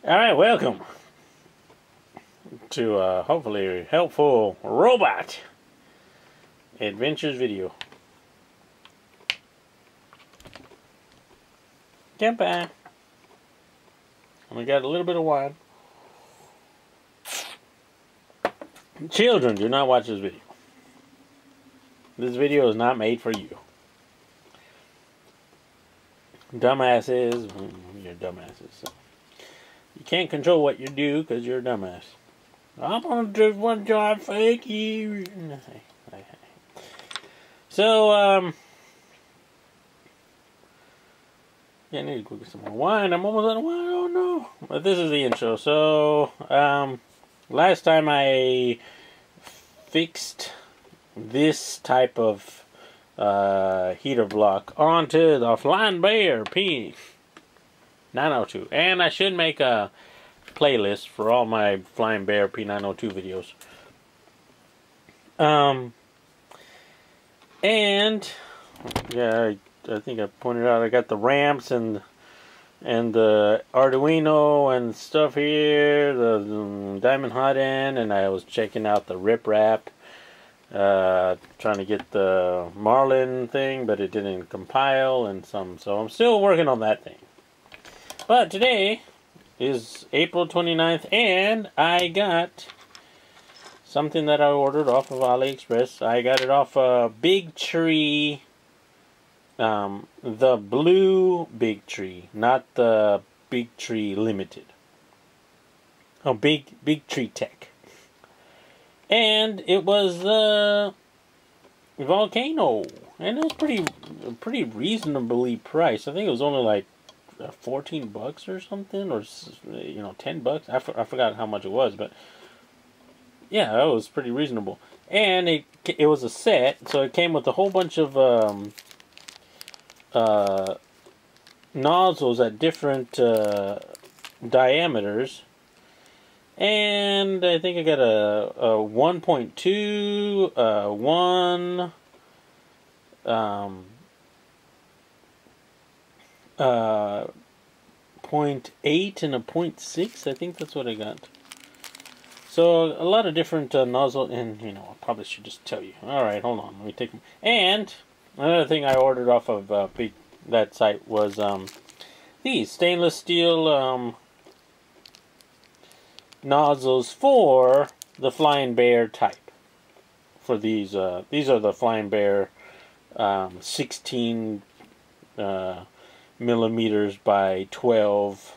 Alright, welcome to a hopefully helpful robot adventures video. Goodbye. We got a little bit of wine. Children, do not watch this video. This video is not made for you. Dumbasses, you're dumbasses. So. You can't control what you do because you're a dumbass. I'm gonna do one job fake you. So, yeah, I need to go get some more wine. I'm almost out of wine. Oh no! But this is the intro. So, last time I fixed this type of heater block onto the Flying Bear P902, and I should make a playlist for all my Flying Bear P902 videos. And yeah, I think I pointed out I got the ramps and the Arduino and stuff here, the Diamond Hotend, and I was checking out the riprap, trying to get the Marlin thing, but it didn't compile, and so I'm still working on that thing. But today is April 29th, and I got something that I ordered off of AliExpress. I got it off Big Tree, the blue Big Tree, not the Big Tree Limited. Oh, Big Tree Tech. And it was the Volcano, and it was pretty reasonably priced. I think it was only like $14 or something, or $10. I forgot how much it was, but yeah, it was pretty reasonable. And it was a set, so it came with a whole bunch of nozzles at different diameters. And I think I got a 1.2, 1, 0.8 and a 0.6. I think that's what I got. So a lot of different nozzle, and I probably should just tell you. All right, hold on, let me take them. And another thing I ordered off of that site was these stainless steel nozzles for the Flying Bear type. For these are the Flying Bear 16 millimeters by 12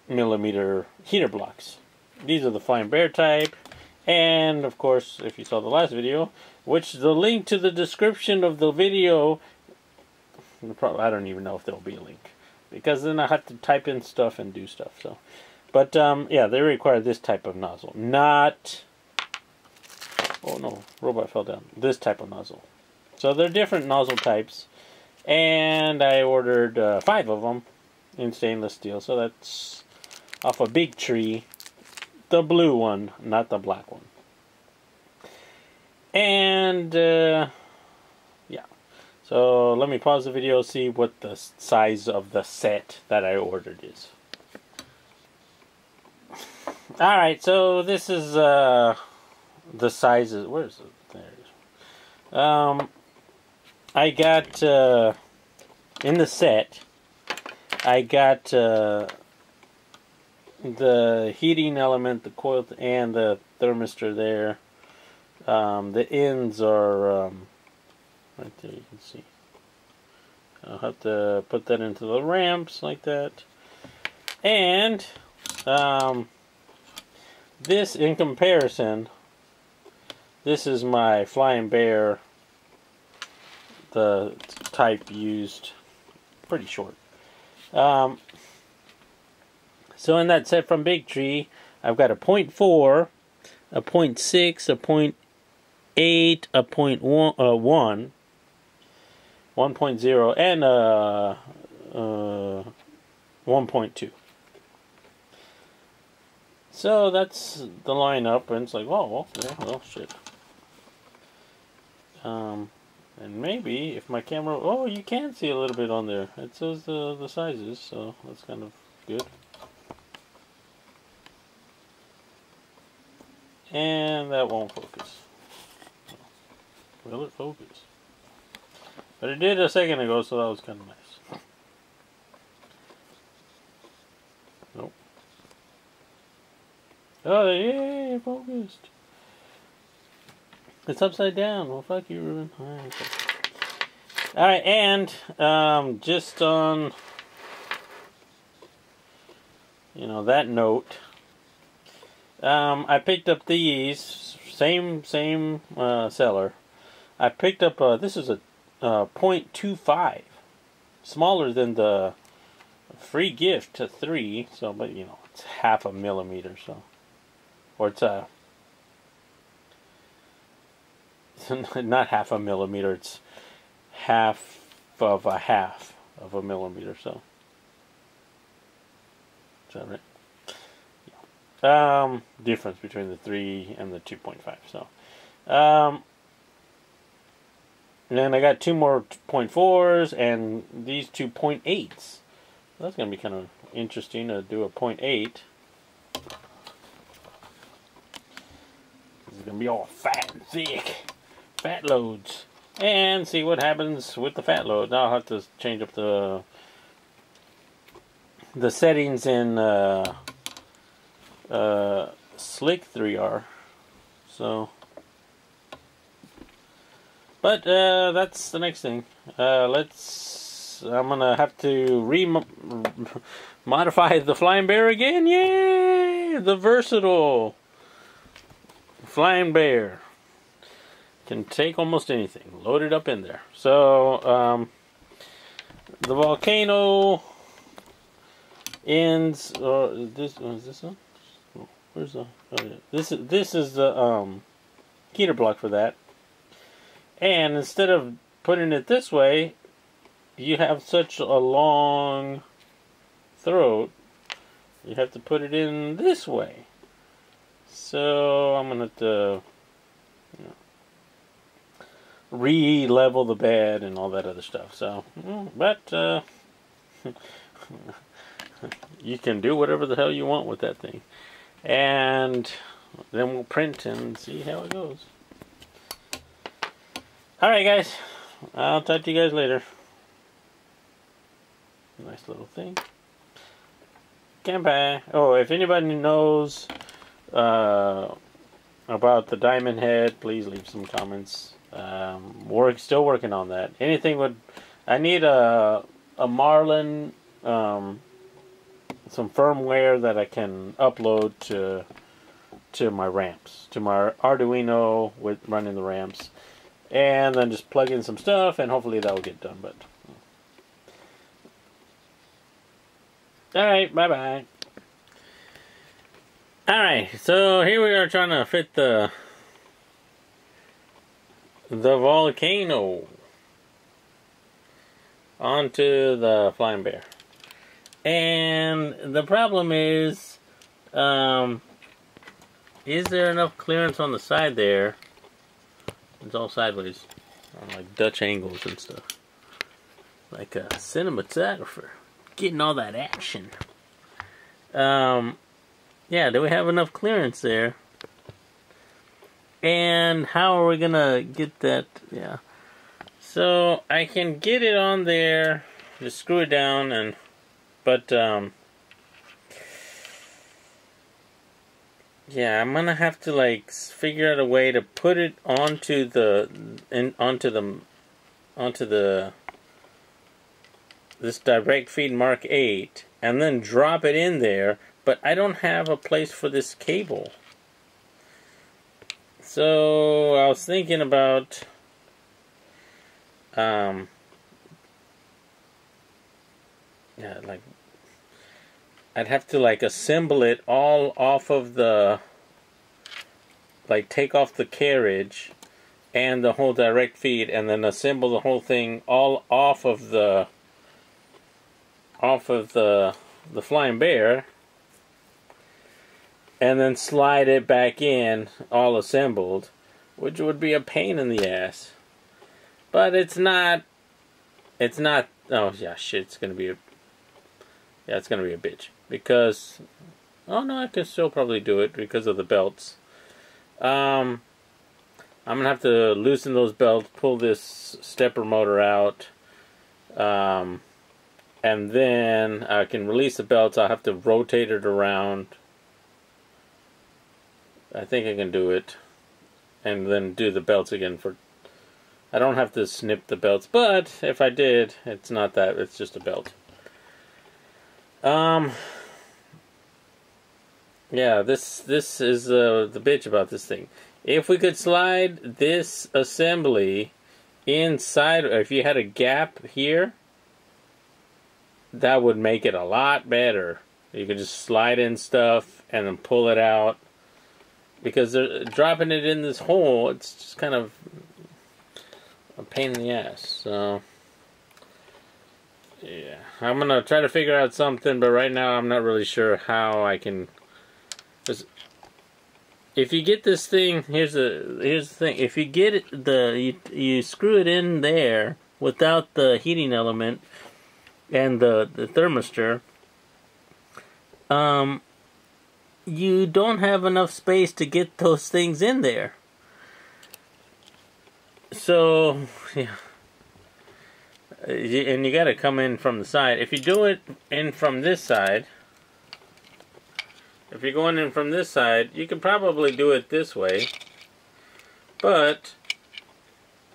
millimeter heater blocks. These are the Flying Bear type, and of course, if you saw the last video, which the link to the description of the video, I don't even know if there'll be a link, because then I have to type in stuff and do stuff. So, but yeah, they require this type of nozzle, not, oh no, robot fell down, this type of nozzle. So they're different nozzle types, and I ordered 5 of them in stainless steel. So that's off a Big Tree, the blue one, not the black one. And yeah, so let me pause the video, see what the size of the set that I ordered is. Alright, so this is the sizes. Where is it? There it is. I got in the set, I got the heating element, the coil, and the thermistor there. The ends are right there, you can see. I'll have to put that into the ramps like that. And this, in comparison, this is my Flying Bear, the type used, pretty short. So in that set from Big Tree, I've got a 0.4, a 0.6, a 0.8, a 0.1, 1.0, and a 1.2. So that's the lineup, and it's like, oh, okay, well, shit. And maybe if my camera, oh, you can see a little bit on there. It says the sizes, so that's kind of good. And that won't focus. Will it focus? But it did a second ago, so that was kind of nice. Nope. Oh, yeah, it focused. It's upside down. Well, fuck you, Ruben. Alright, okay. Alright, and just on, you know, that note, I picked up these, same seller. I picked up, this is a 0.25, smaller than the free gift to 3, so, but you know, it's half a millimeter, so, or it's not half a millimeter, it's half of a millimeter, so, is that right? Yeah. Difference between the 3 and the 2.5, so, and then I got 2 more 0.4s and these 2 0.8s. That's going to be kind of interesting to do a 0.8. This is going to be all fat and thick. Fat loads. And see what happens with the fat load. Now I'll have to change up the settings in Slick 3R. So, but that's the next thing. I'm gonna have to modify the Flying Bear again. Yay! The versatile Flying Bear can take almost anything. Load it up in there. So the Volcano ends. Is this one? Where's the? Oh yeah. This is the heater block for that. And instead of putting it this way, you have such a long throat, you have to put it in this way. So I'm gonna have to, you know, re-level the bed and all that other stuff. So, but you can do whatever the hell you want with that thing, and then we'll print and see how it goes. Alright guys, I'll talk to you guys later. Nice little thing. Goodbye. Oh, if anybody knows about the diamond head, please leave some comments. Still working on that. Anything would... I need a Marlin, some firmware that I can upload to my ramps, to my Arduino with running the ramps. And then just plug in some stuff, and hopefully that will get done. But alright, bye-bye. Alright, so here we are trying to fit the Volcano onto the Flying Bear. And the problem is there enough clearance on the side there? It's all sideways, on like Dutch angles and stuff. Like a cinematographer, getting all that action. Yeah, do we have enough clearance there? And how are we gonna get that? Yeah. So I can get it on there, just screw it down, but yeah, I'm gonna have to like figure out a way to put it onto this direct feed Mark 8 and then drop it in there, but I don't have a place for this cable. So I was thinking about yeah, like I'd have to like assemble it all off of the, like take off the carriage and the whole direct feed, and then assemble the whole thing all off of the Flying Bear, and then slide it back in all assembled, which would be a pain in the ass. But it's not, oh yeah, shit, it's gonna be it's gonna be a bitch. Because, oh no, I can still probably do it because of the belts. I'm gonna have to loosen those belts, pull this stepper motor out, and then I can release the belts. I'll have to rotate it around. I think I can do it, and then do the belts again. I don't have to snip the belts, but if I did, it's not that. It's just a belt. Yeah, this is the bitch about this thing. If we could slide this assembly inside, or if you had a gap here, that would make it a lot better. You could just slide in stuff and then pull it out. Because dropping it in this hole, it's just kind of a pain in the ass. So, yeah. I'm going to try to figure out something, but right now I'm not really sure how I can... If you get this thing, here's the thing. If you get it, you screw it in there without the heating element and the thermistor, you don't have enough space to get those things in there. So, yeah. And you got to come in from the side. If you do it in from this side, if you're going in from this side, you can probably do it this way, but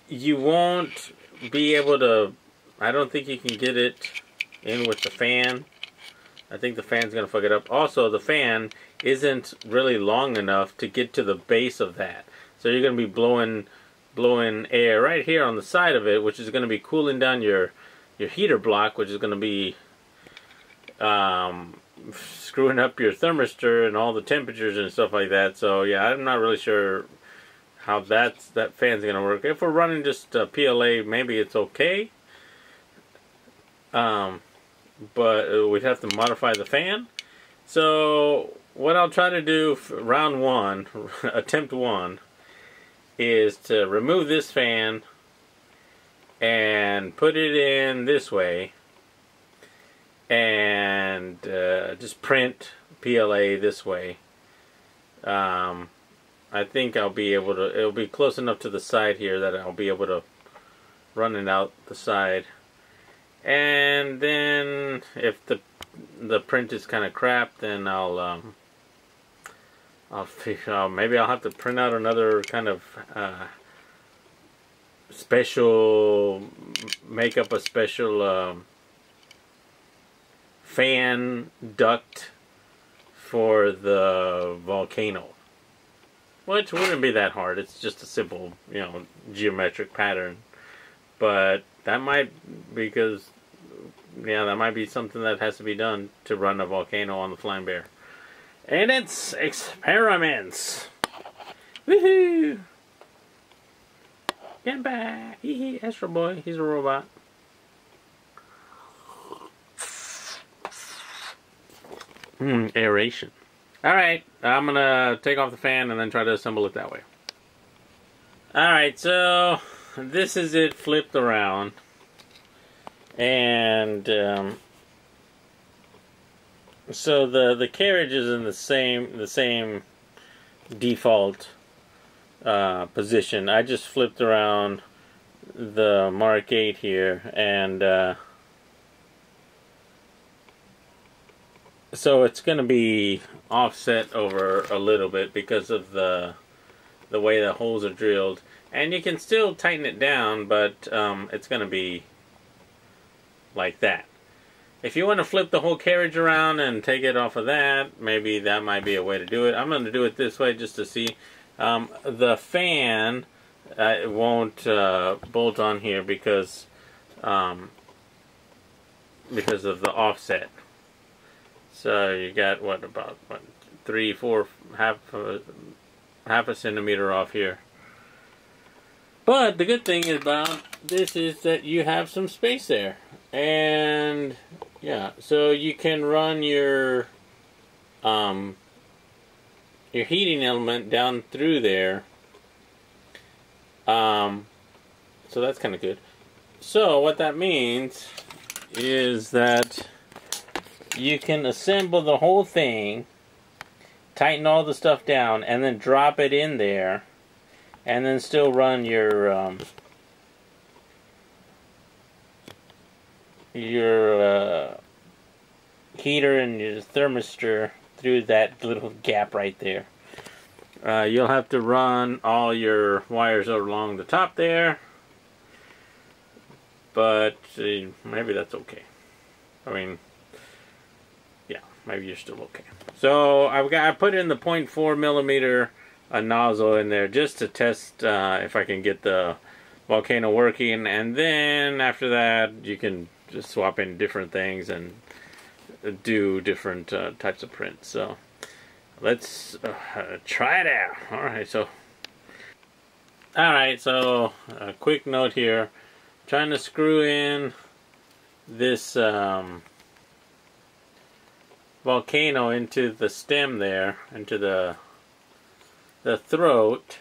you won't be able to, I don't think you can get it in with the fan. I think the fan's going to fuck it up. Also, the fan isn't really long enough to get to the base of that. So you're going to be blowing air right here on the side of it, which is going to be cooling down your heater block, which is going to be screwing up your thermistor and all the temperatures and stuff like that. So yeah, I'm not really sure how that fan's going to work. If we're running just PLA, maybe it's okay. But we'd have to modify the fan. So what I'll try to do for round one, attempt one, is to remove this fan and put it in this way, and just print PLA this way. I think I'll be able to, it'll be close enough to the side here that I'll be able to run it out the side. And then if the print is kind of crap, then I'll figure out, maybe I'll have to print out another kind of make up a special fan duct for the Volcano, which wouldn't be that hard. It's just a simple, geometric pattern. But that might, because that might be something that has to be done to run a Volcano on the Flying Bear. And it's experiments. Woohoo! Get back! Astro Boy, he's a robot. Aeration. Alright, I'm gonna take off the fan and then try to assemble it that way. Alright, so this is it flipped around. And so the carriage is in the same default position. I just flipped around the Mark 8 here, and so it's going to be offset over a little bit because of the way the holes are drilled. And you can still tighten it down, but it's going to be like that. If you want to flip the whole carriage around and take it off of that, maybe that might be a way to do it. I'm going to do it this way just to see. The fan won't bolt on here because of the offset. So you got about 3, 4, half a centimeter off here. But the good thing about this is that you have some space there. And yeah, so you can run your heating element down through there. So So that's kind of good. So what that means is that you can assemble the whole thing, tighten all the stuff down, and then drop it in there, and then still run your heater and your thermistor through that little gap right there. You'll have to run all your wires along the top there, but maybe that's okay. I mean, yeah, maybe you're still okay. So I put in the 0.4 millimeter nozzle in there just to test if I can get the Volcano working, and then after that you can just swap in different things and do different types of prints. So let's try it out. Alright, so a quick note here. I'm trying to screw in this Volcano into the stem there, into the throat.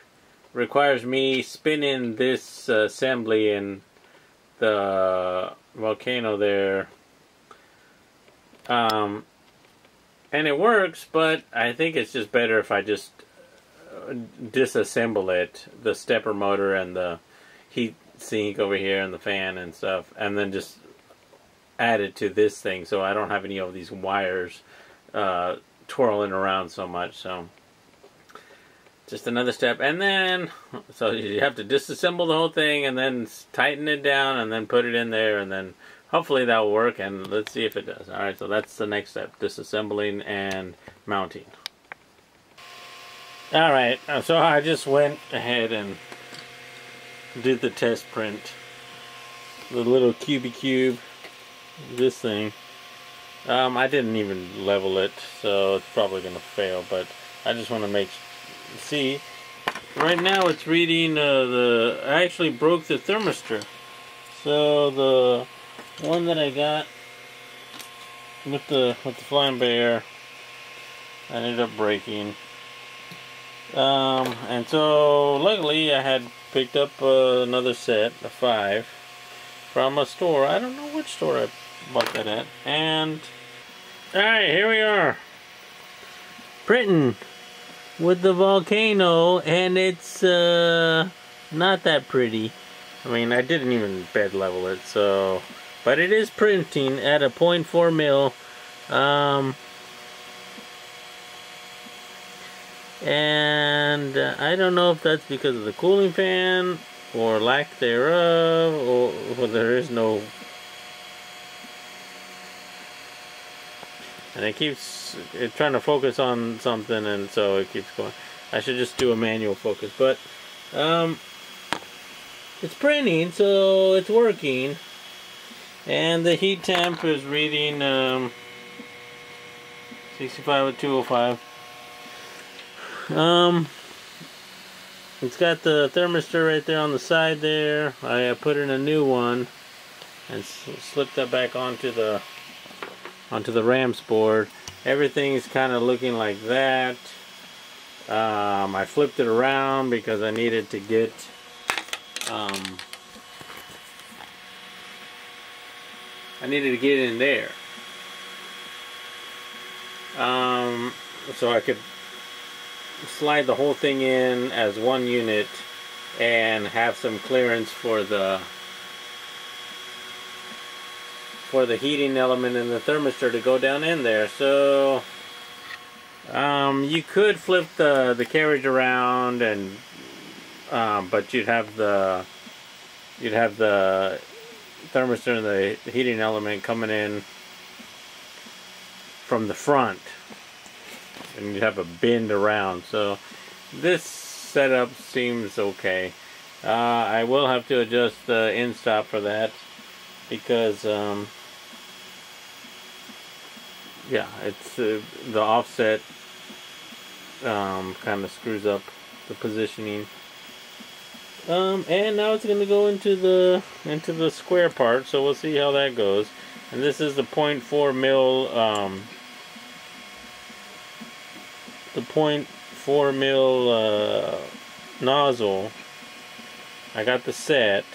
Requires me spinning this assembly in the Volcano there. And it works, but I think it's just better if I just disassemble it, the stepper motor and the heat sink over here and the fan and stuff, and then just add it to this thing so I don't have any of these wires twirling around so much. So just another step, and then so you have to disassemble the whole thing and then tighten it down and then put it in there, and then hopefully that will work, and let's see if it does. Alright, so that's the next step, disassembling and mounting. Alright, so I just went ahead and did the test print. The little cube, this thing. I didn't even level it, so it's probably going to fail, but I just want to see. Right now it's reading I actually broke the thermistor. So the one that I got with the Flying Bear, I ended up breaking. And so luckily I had picked up another set of 5 from a store. I don't know which store I bought that at. And alright, here we are, printing with the Volcano, and it's not that pretty. I mean, I didn't even bed level it, so, but it is printing at a 0.4 mil. And I don't know if that's because of the cooling fan or lack thereof, or there is no. And it keeps trying to focus on something, and so it keeps going. I should just do a manual focus, but it's printing, so it's working. And the heat temp is reading 65 with 205. It's got the thermistor right there on the side there. I put in a new one and slipped that back onto the Rams board. Everything's kind of looking like that. I flipped it around because I needed to get in there. So I could slide the whole thing in as one unit and have some clearance for the heating element and the thermistor to go down in there. So you could flip the carriage around, and but you'd have the thermistor and the heating element coming in from the front, and you'd have a bend around. So this setup seems okay. I will have to adjust the end stop for that, because yeah, it's the offset kind of screws up the positioning. And now it's going to go into the square part, so we'll see how that goes. And this is the 0.4 mil nozzle. I got the set,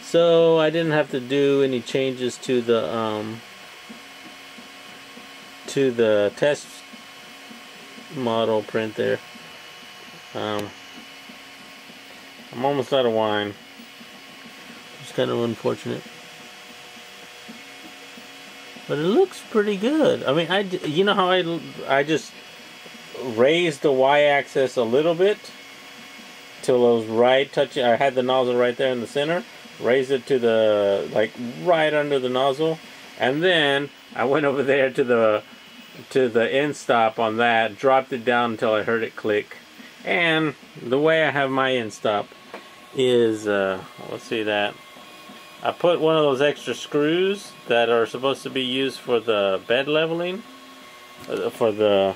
So I didn't have to do any changes to the test model print there. I'm almost out of wine. It's kind of unfortunate, but it looks pretty good. I mean, you know how I just raised the y-axis a little bit till it was right touching. I had the nozzle right there in the center. Raised it to the, like, right under the nozzle, and then I went over there to the end stop on that, dropped it down until I heard it click. And the way I have my end stop is, let's see that. I put one of those extra screws that are supposed to be used for the bed leveling, for the,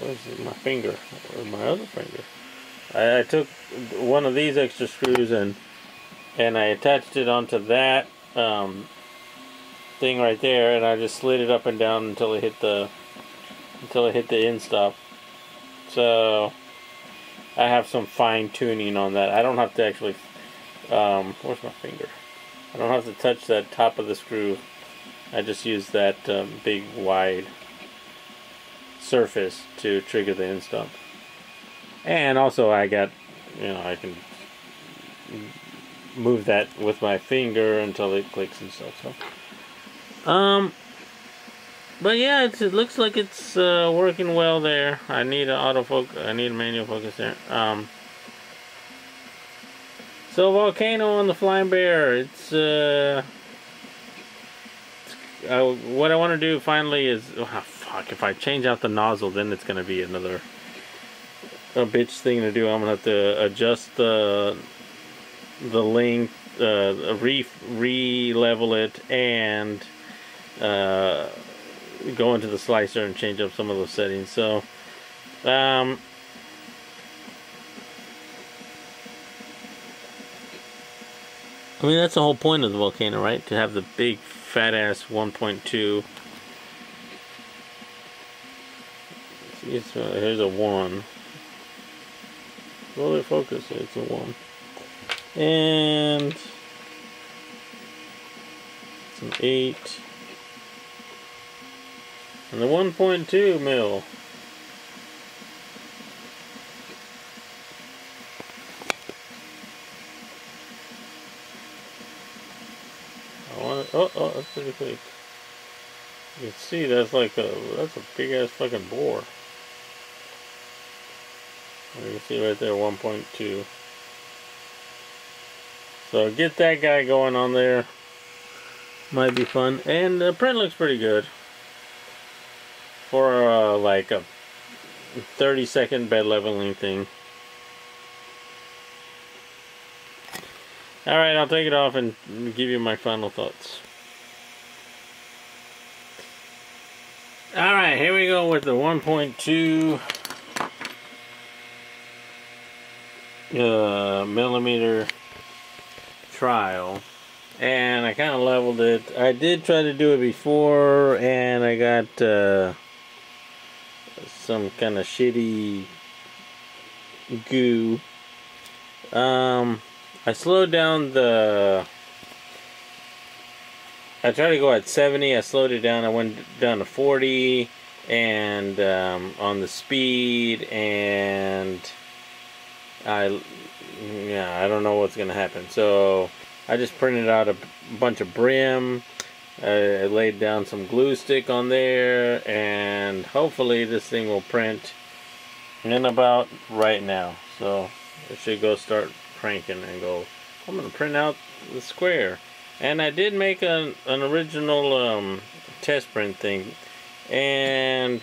where's my finger, or my other finger. I took one of these extra screws and I attached it onto that thing right there, and I just slid it up and down until it hit the end stop. So I have some fine tuning on that. I don't have to actually where's my finger? I don't have to touch that top of the screw. I just use that big wide surface to trigger the end stop. And also I got, you know, I can move that with my finger until it clicks and stuff. So, but yeah, it looks like it's working well there. I need an autofocus. I need a manual focus there. So Volcano on the Flying Bear. It's what I want to do finally is, oh, fuck, if I change out the nozzle, then it's gonna be another a bitch thing to do. I'm gonna have to adjust the length, re-level it, and go into the slicer and change up some of those settings. So I mean, that's the whole point of the Volcano, right? To have the big fat ass 1.2. Here's a 1. Will it focus? It's a 1. And it's an 8. And the 1.2 mil. Oh, that's pretty quick. You can see that's like that's a big ass fucking bore. You can see right there, 1.2. So get that guy going on there. Might be fun. And the print looks pretty good for like a 30-second bed leveling thing. Alright, I'll take it off and give you my final thoughts. Alright, here we go with the 1.2 millimeter trial. And I kind of leveled it. I did try to do it before, and I got some kind of shitty goo. I slowed down I tried to go at 70, I slowed it down, I went down to 40, and on the speed, and I don't know what's gonna happen. So I just printed out a bunch of brim, I laid down some glue stick on there, and hopefully this thing will print in about right now. So it should go start cranking and go, I'm gonna print out the square. And I did make an original test print thing, and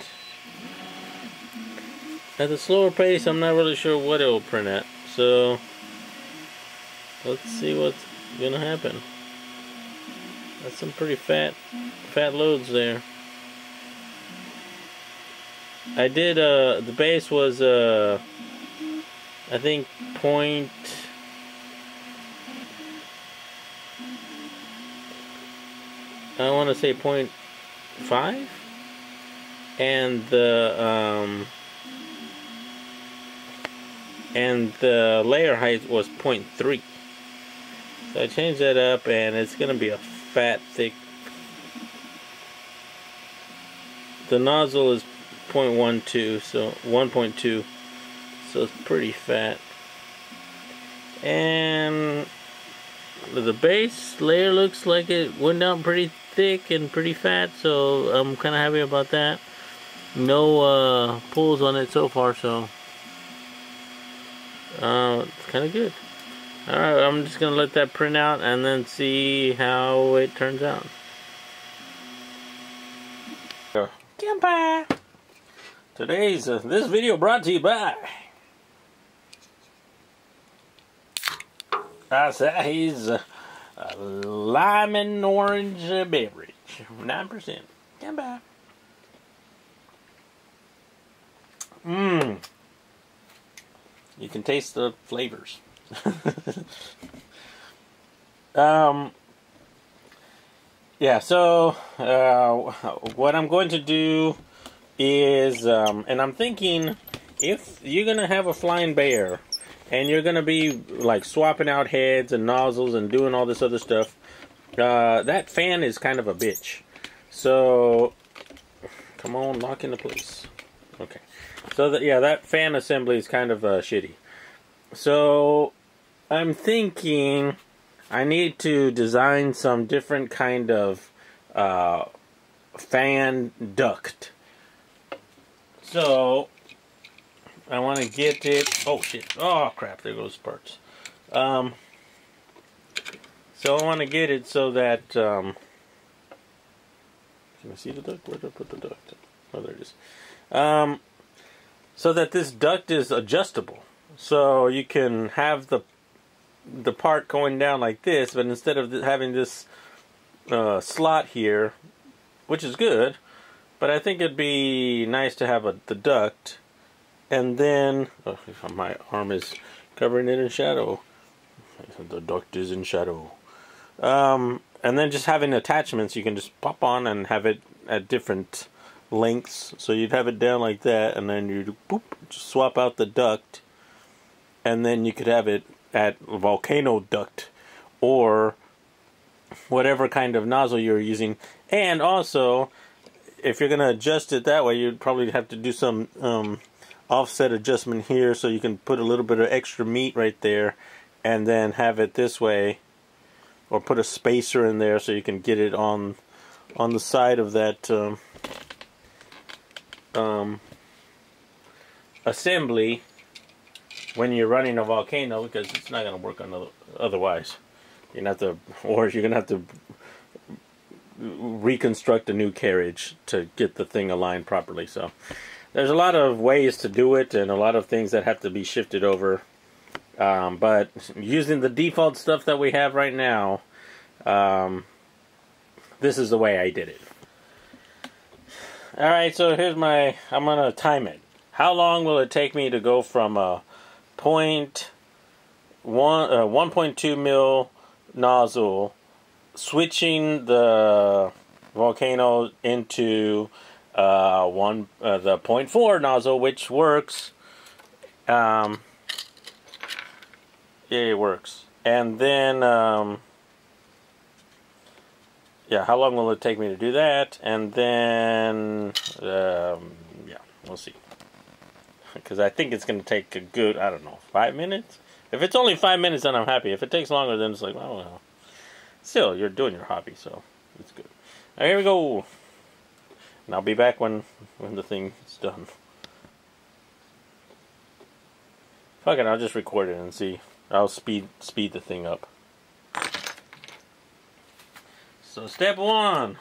at the slower pace I'm not really sure what it will print at, so let's see what's gonna happen. That's some pretty fat loads there. I did the base was I think I want to say 0.5, and the layer height was 0.3. So I changed that up, and it's going to be a fat, thick. The nozzle is 0.12, so 1.2, so it's pretty fat. And the base layer looks like it went down pretty thick and pretty fat, so I'm kind of happy about that. No pulls on it so far, so it's kind of good. Alright, I'm just going to let that print out and then see how it turns out. Kampai! Today's this video brought to you by Asahi's lime and orange beverage, 9%. Kampai. You can taste the flavors. Yeah, so what I'm going to do is, and I'm thinking, if you're going to have a flying bear and you're going to be like swapping out heads and nozzles and doing all this other stuff, that fan is kind of a bitch. So come on, lock into place. Okay, so that fan assembly is kind of shitty. So I'm thinking I need to design some different kind of fan duct. So I want to get it. Oh shit! Oh crap! There goes parts. So I want to get it so that can I see the duct? Where did I put the duct? Oh, there it is. So that this duct is adjustable. So you can have the part going down like this, but instead of having this slot here, which is good, but I think it'd be nice to have the duct, and then my arm is covering it in shadow. The duct is in shadow. And then just having attachments you can just pop on and have it at different lengths. So you'd have it down like that, and then you'd just swap out the duct, and then you could have it at volcano duct or whatever kind of nozzle you're using. And also, if you're going to adjust it that way, you'd probably have to do some offset adjustment here, so you can put a little bit of extra meat right there and then have it this way, or put a spacer in there so you can get it on the side of that assembly when you're running a volcano, because it's not going to work on otherwise. You're gonna have to, or you're gonna have to reconstruct a new carriage to get the thing aligned properly. So there's a lot of ways to do it, and a lot of things that have to be shifted over. But using the default stuff that we have right now, this is the way I did it. Alright, so here's I'm gonna time it. How long will it take me to go from a 1.2 mil nozzle, switching the volcano into the 0.4 nozzle, which works. Yeah, it works. And then yeah, how long will it take me to do that? And then yeah, we'll see. Because I think it's going to take a good, I don't know, 5 minutes? If it's only 5 minutes, then I'm happy. If it takes longer, then it's like, oh well. Still, you're doing your hobby, so it's good. All right, here we go. And I'll be back when the thing is done. Fuck it, I'll just record it and see. I'll speed the thing up. So step 1.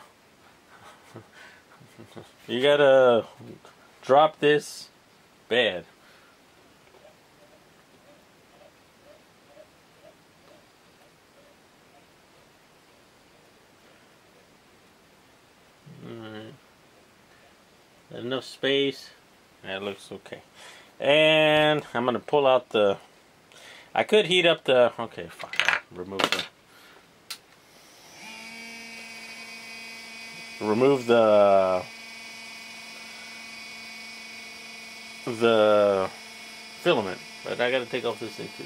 You gotta drop this bed. Alright. Enough space. That looks okay. And I'm gonna pull out the. I could heat up the. Okay, fuck. Remove the filament, but I gotta take off this thing too.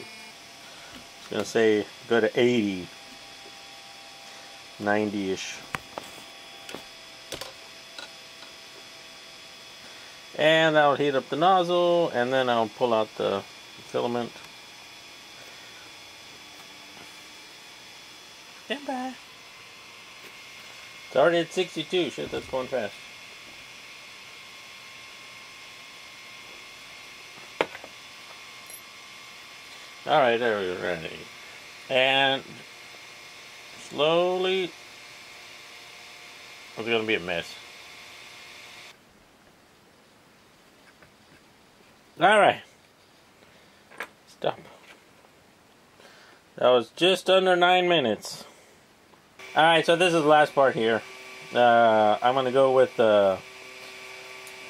It's gonna say go to 80 90-ish. And I'll heat up the nozzle, and then I'll pull out the filament. Stand by. It's already at 62. Shit, that's going fast. Alright, there we go. Ready. And slowly. It's going to be a mess. Alright. Stop. That was just under 9 minutes. Alright, so this is the last part here. I'm going to go with the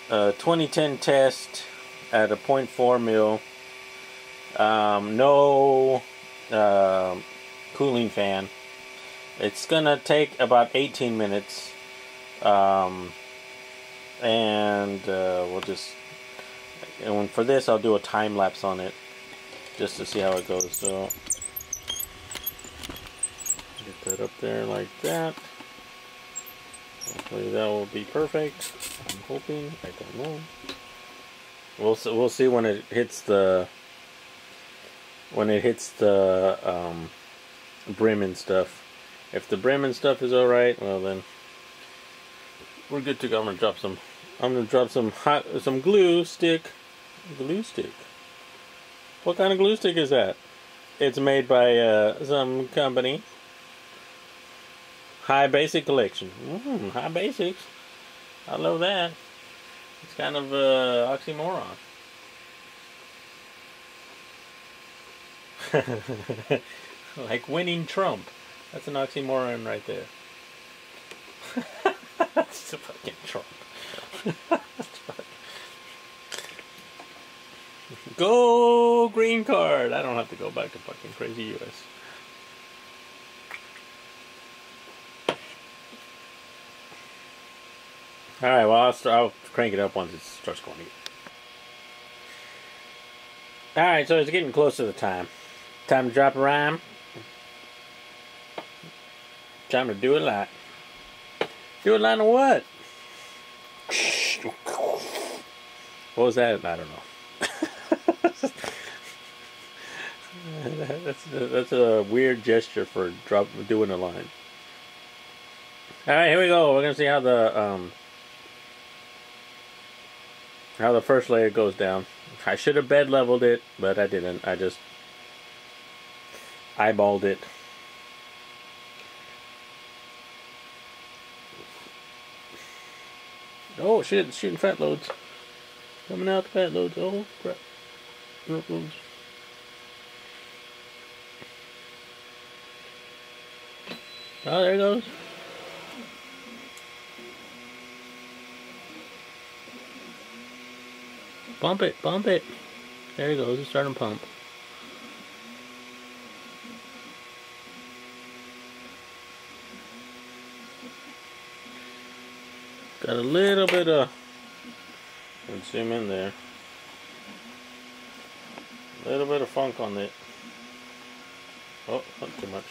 2010 test at a 0.4 mil. No cooling fan. It's going to take about 18 minutes. And we'll just... And for this, I'll do a time lapse on it, just to see how it goes. So, get that up there like that. Hopefully that will be perfect. I'm hoping. I don't know. We'll see when it hits the brim and stuff. If the brim and stuff is all right, well then we're good to go. I'm gonna drop some glue stick. Glue stick. What kind of glue stick is that? It's made by some company. High Basic Collection. High Basics. I love that. It's kind of oxymoron. Like winning Trump. That's an oxymoron right there. That's a fucking Trump. Go green card. I don't have to go back to fucking crazy US. Alright, well I'll crank it up once it starts going again. Alright, so it's getting close to the time. Time to drop a rhyme. Time to do a line. Do a line of what? What was that? I don't know. That's a weird gesture for doing a line. Alright, here we go. We're gonna see how the first layer goes down. I should have bed leveled it, but I didn't. I just eyeballed it. Oh shit, it's shooting fat loads. Coming out the fat loads. Oh crap. Fat loads. Oh, there it goes. Pump it, pump it. There it goes, it's starting to pump. Got a little bit of, let's zoom in there. A little bit of funk on it. Oh, not too much.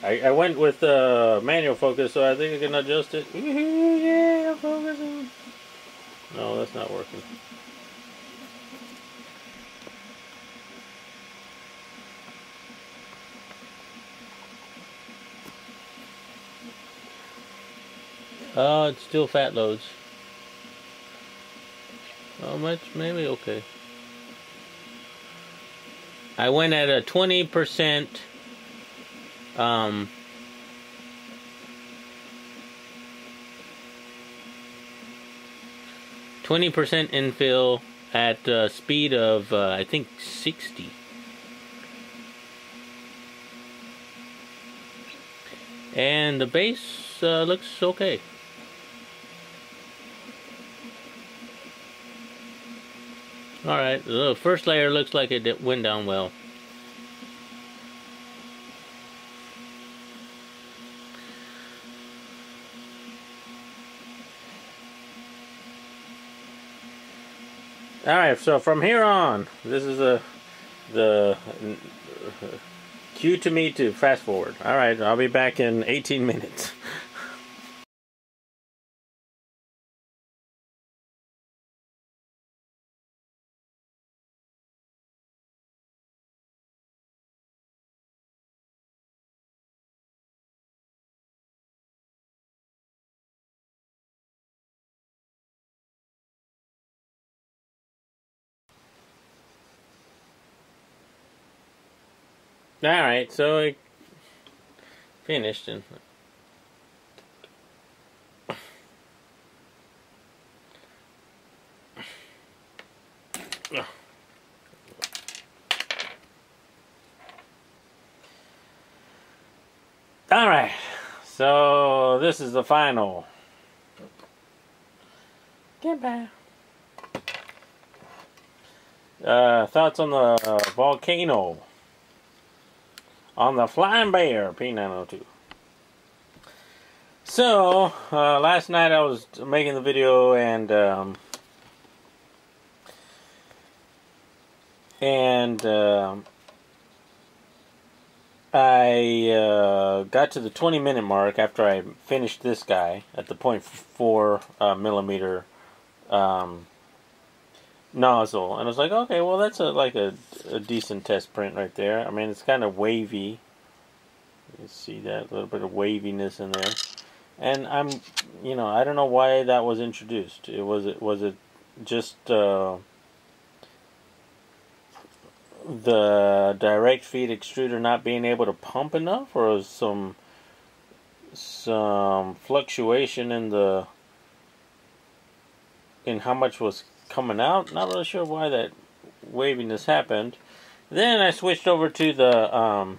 I went with manual focus, so I think I can adjust it. Woohoo, yeah, focusing. No, that's not working. Oh, it's still fat loads. How much? Maybe okay. I went at a 20%. 20% infill at a speed of I think 60. And the base looks okay. Alright, the first layer looks like it went down well. Alright, so from here on, this is the cue to me to fast forward. Alright, I'll be back in 18 minutes. Alright, so it finished and alright, so this is the final. Goodbye. Thoughts on the Volcano. On the Flying Bear P902. So, last night I was making the video and I got to the 20-minute mark after I finished this guy at the 0.4 millimeter nozzle, and I was like, okay, well that's like a decent test print right there. I mean, it's kind of wavy. You see that little bit of waviness in there, and I don't know why that was introduced. Was it just the direct feed extruder not being able to pump enough, or was some fluctuation in how much was coming out? Not really sure why that waviness happened. Then I switched over to the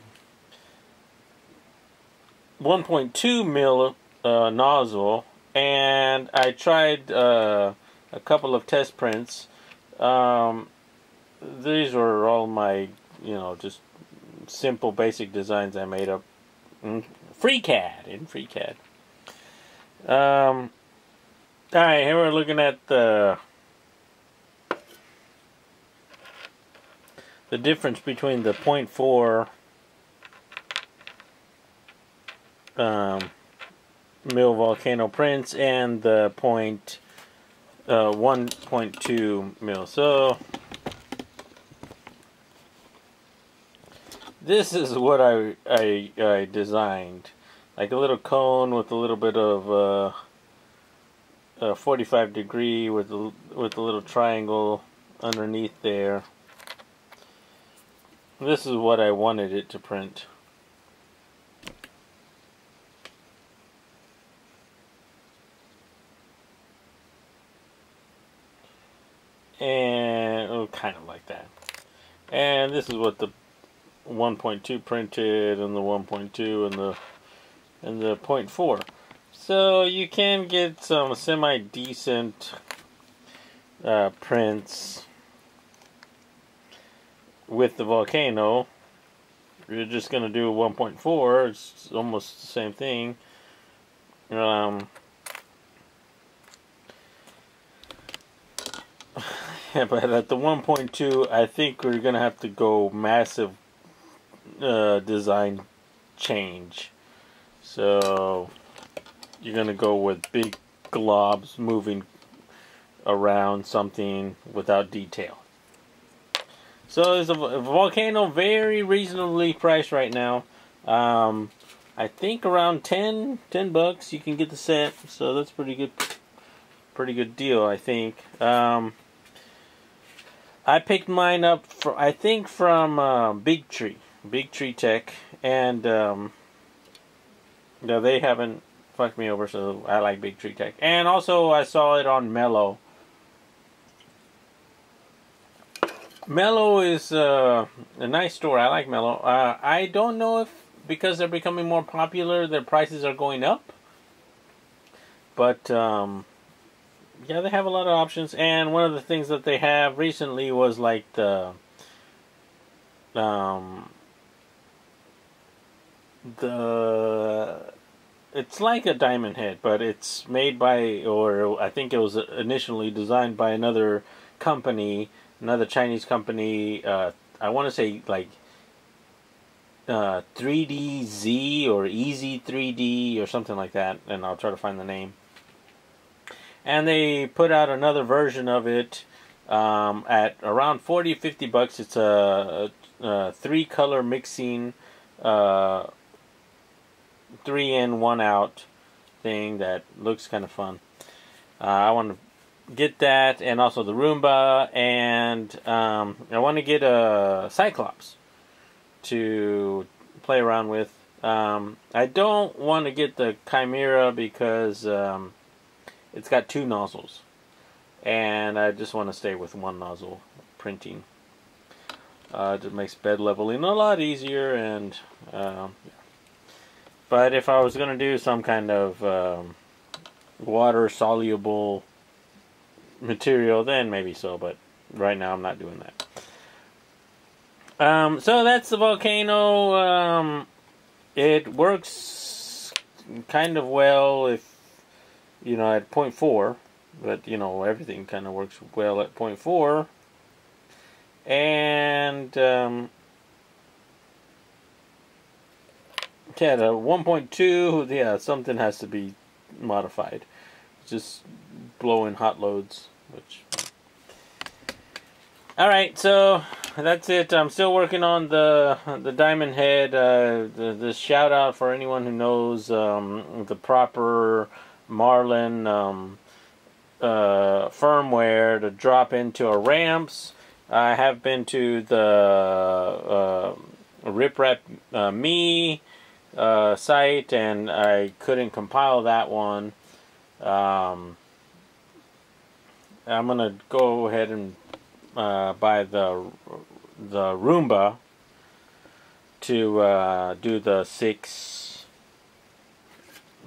1.2 mil nozzle, and I tried a couple of test prints. These were all my, just simple basic designs I made up in FreeCAD. Alright, here we're looking at the difference between the 0.4 mil Volcano prints and the 1.2 mil. So this is what I designed, like a little cone with a little bit of 45 degree with a little triangle underneath there. This is what I wanted it to print. And kind of like that. And this is what the 1.2 printed, and the 1.2 and the 0.4. So you can get some semi-decent prints with the Volcano. You're just going to do 1.4. It's almost the same thing. Yeah, but at the 1.2, I think we're going to have to go massive design change. So you're going to go with big globs moving around something without detail. So it's a Volcano, very reasonably priced right now. I think around 10 bucks you can get the set. So that's pretty good deal, I think. I picked mine up from Big Tree Tech, and they haven't fucked me over, so I like Big Tree Tech. And also I saw it on Mellow. Mellow is a nice store. I like Mellow. I don't know if because they're becoming more popular, their prices are going up. But yeah, they have a lot of options. And one of the things that they have recently was like it's like a diamond head, but it's made by, or I think it was initially designed by another company, another Chinese company. I want to say like 3DZ or Easy 3D or something like that, and I'll try to find the name. And they put out another version of it at around 40-50 bucks. It's a 3-color mixing, 3-in, 1-out thing that looks kind of fun. I want to get that, and also the Roomba, and I want to get a Cyclops. to play around with. I don't want to get the Chimera because it's got 2 nozzles, and I just want to stay with 1 nozzle printing. It just makes bed leveling a lot easier, and but if I was going to do some kind of water soluble material, then maybe so, but right now I'm not doing that. So that's the Volcano. It works kind of well if, you know, at 0.4, but, you know, everything kind of works well at 0.4. And, yeah, the 1.2, yeah, something has to be modified. Just blowing hot loads, which... Alright, so that's it. I'm still working on the diamond head. The shout out for anyone who knows the proper Marlin firmware to drop into a ramps. I have been to the RipRap.me site, and I couldn't compile that one. I'm gonna go ahead and by the Roomba to do the 6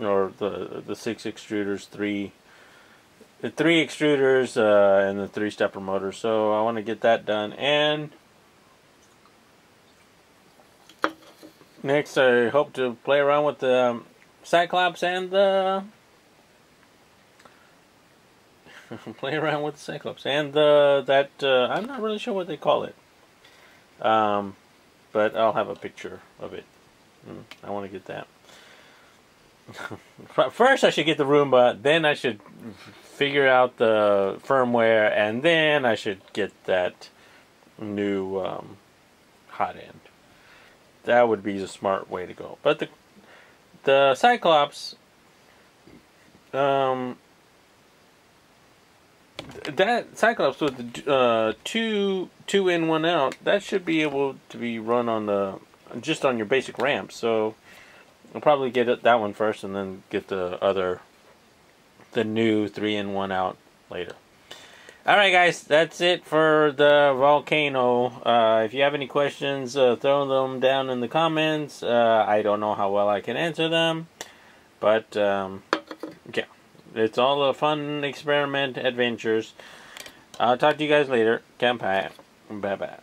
or the 6 extruders, the 3 extruders and the 3 stepper motor. So I want to get that done, and next I hope to play around with the Cyclops and the I'm not really sure what they call it, but I'll have a picture of it. I want to get that. First I should get the Roomba, then I should figure out the firmware, and then I should get that new Hotend. That would be the smart way to go. But the Cyclops, that Cyclops with the two in, 1 out, that should be able to be run on just on your basic ramp. So I'll probably get that one first, and then get the new 3 in, 1 out later. Alright guys, that's it for the Volcano. If you have any questions, throw them down in the comments. I don't know how well I can answer them, but yeah, it's all a fun experiment adventures. I'll talk to you guys later. Bye bye.